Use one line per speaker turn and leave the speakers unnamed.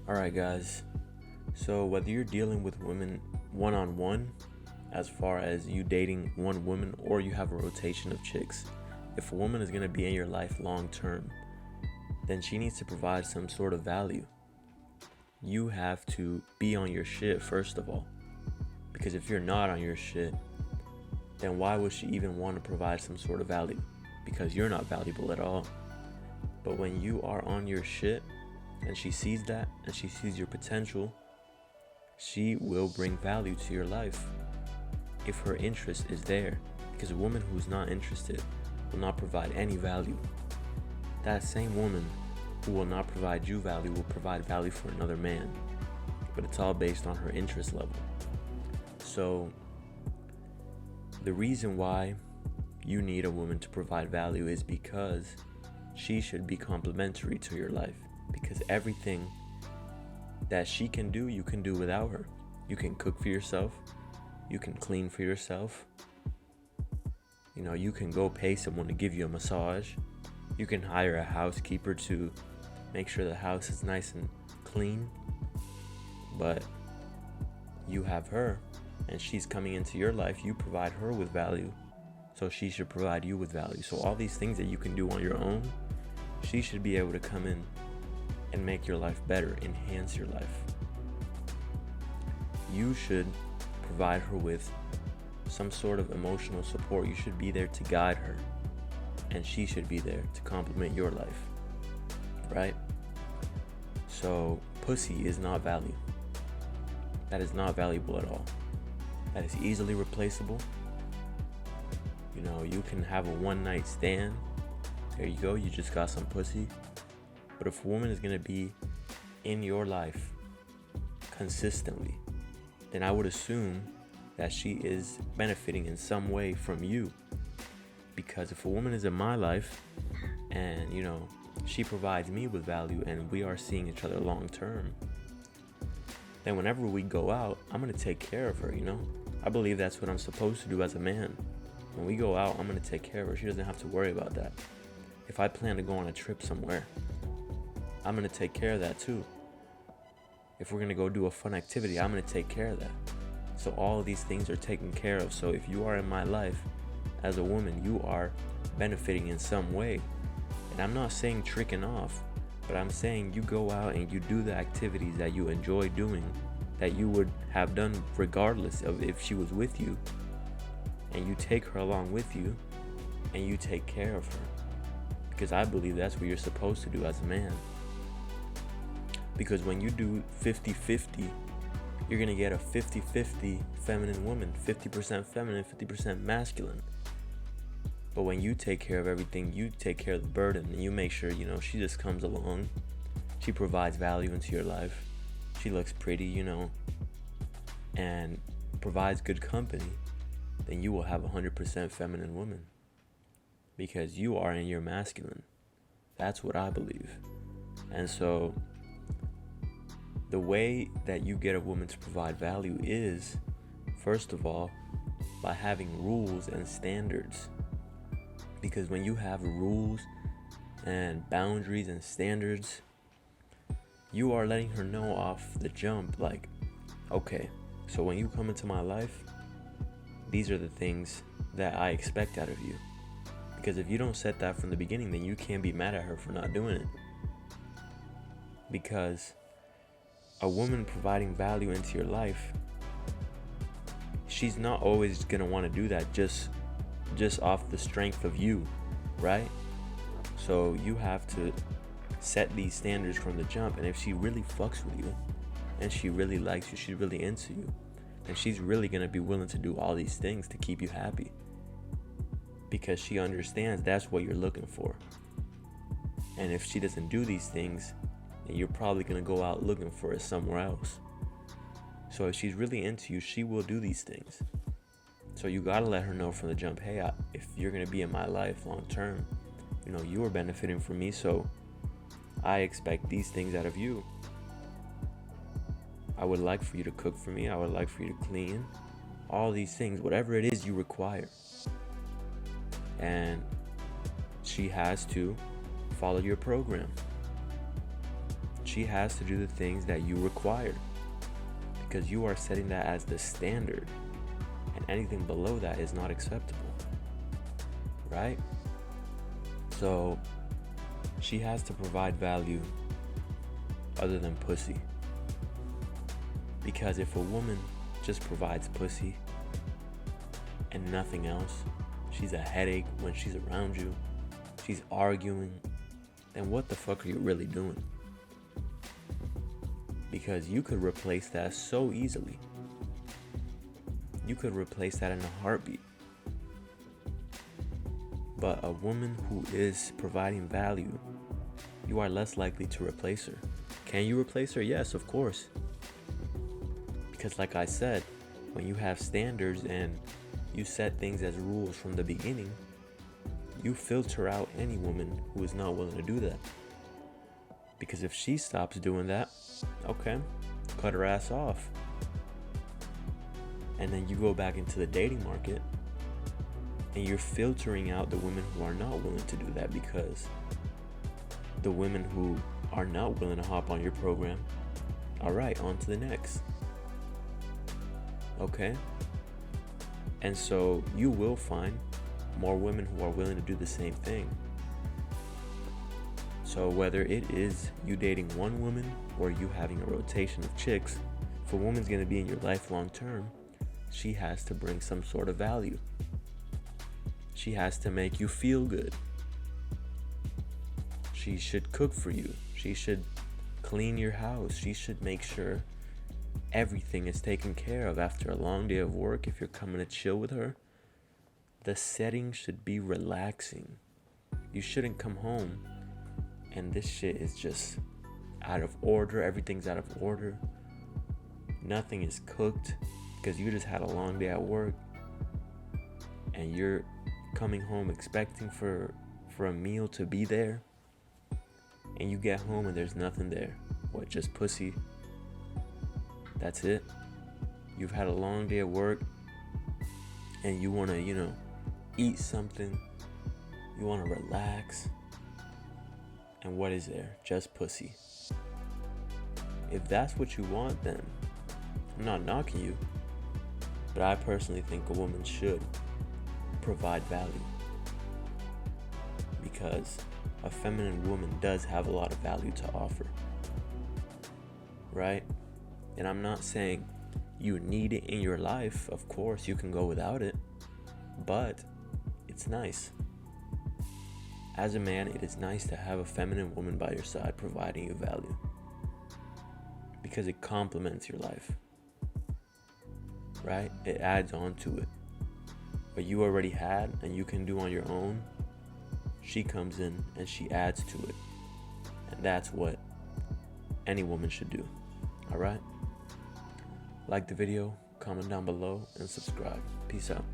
Alright, guys. So, whether you're dealing with women one on one, as far as you dating one woman, or you have a rotation of chicks, if a woman is going to be in your life long term, then she needs to provide some sort of value. You have to be on your shit, first of all. Because if you're not on your shit, then why would she even want to provide some sort of value? Because you're not valuable at all. But when you are on your shit, and she sees that, and she sees your potential, she will bring value to your life if her interest is there. Because a woman who's not interested will not provide any value. That same woman who will not provide you value will provide value for another man. But it's all based on her interest level. So, the reason why you need a woman to provide value is because she should be complementary to your life. Because everything that she can do, you can do without her. You can cook for yourself. You can clean for yourself. You can go pay someone to give you a massage. You can hire a housekeeper to make sure the house is nice and clean. But you have her, and she's coming into your life. You provide her with value, so she should provide you with value. So all these things that you can do on your own, she should be able to come in and make your life better, enhance your life. You should provide her with some sort of emotional support. You should be there to guide her, and she should be there to complement your life, right? So pussy is not value. That is not valuable at all. That is easily replaceable. You can have a one night stand. There you go, you just got some pussy. But if a woman is going to be in your life consistently, then I would assume that she is benefiting in some way from you. Because if a woman is in my life and, she provides me with value and we are seeing each other long term, then whenever we go out, I'm going to take care of her, I believe that's what I'm supposed to do as a man. When we go out, I'm going to take care of her. She doesn't have to worry about that. If I plan to go on a trip somewhere, I'm going to take care of that too. If we're going to go do a fun activity, I'm going to take care of that. So all of these things are taken care of. So if you are in my life as a woman, you are benefiting in some way. And I'm not saying tricking off, but I'm saying you go out and you do the activities that you enjoy doing, that you would have done regardless of if she was with you. And you take her along with you, and you take care of her. Because I believe that's what you're supposed to do as a man. Because when you do 50-50, you're going to get a 50-50 feminine woman, 50% feminine, 50% masculine. But when you take care of everything, you take care of the burden, and you make sure, she just comes along. She provides value into your life. She looks pretty, and provides good company. Then you will have a 100% feminine woman. Because you are in your masculine. That's what I believe. And so the way that you get a woman to provide value is, first of all, by having rules and standards. Because when you have rules and boundaries and standards, you are letting her know off the jump, like, okay, so when you come into my life, these are the things that I expect out of you. Because if you don't set that from the beginning, then you can't be mad at her for not doing it. Because a woman providing value into your life, she's not always going to want to do that just off the strength of you, right? So you have to set these standards from the jump. And if she really fucks with you, and she really likes you, she's really into you, and she's really going to be willing to do all these things to keep you happy. Because she understands that's what you're looking for. And if she doesn't do these things, then you're probably going to go out looking for it somewhere else. So if she's really into you, she will do these things. So you got to let her know from the jump, hey, if you're going to be in my life long term, you are benefiting from me, so I expect these things out of you. I would like for you to cook for me. I would like for you to clean. All these things, whatever it is you require. And she has to follow your program. she has to do the things that you require, because you are setting that as the standard, and anything below that is not acceptable, right? So she has to provide value other than pussy, because if a woman just provides pussy and nothing else, she's a headache when she's around you, she's arguing, then what the fuck are you really doing? Because you could replace that so easily. You could replace that in a heartbeat. But a woman who is providing value, you are less likely to replace her. Can you replace her? Yes, of course. Because like I said, when you have standards and you set things as rules from the beginning, you filter out any woman who is not willing to do that. Because if she stops doing that, okay, cut her ass off. And then you go back into the dating market and you're filtering out the women who are not willing to do that, because the women who are not willing to hop on your program, all right, on to the next. Okay? And so you will find more women who are willing to do the same thing. So whether it is you dating one woman or you having a rotation of chicks, if a woman's going to be in your life long term, she has to bring some sort of value. She has to make you feel good. She should cook for you. She should clean your house. She should make sure everything is taken care of after a long day of work. If you're coming to chill with her, the setting should be relaxing. You shouldn't come home and this shit is just out of order. Everything's out of order. Nothing is cooked because you just had a long day at work, and you're coming home expecting for a meal to be there, and you get home and there's nothing there. What, just pussy? That's it? You've had a long day at work and you want to, eat something. You want to relax. And what is there? Just pussy. If that's what you want, then I'm not knocking you. But I personally think a woman should provide value, because a feminine woman does have a lot of value to offer, right? And I'm not saying you need it in your life. Of course, you can go without it, but it's nice. As a man, it is nice to have a feminine woman by your side providing you value, because it complements your life, right? It adds on to it. What you already had and you can do on your own, she comes in and she adds to it. And that's what any woman should do. All right? Like the video, comment down below, and subscribe. Peace out.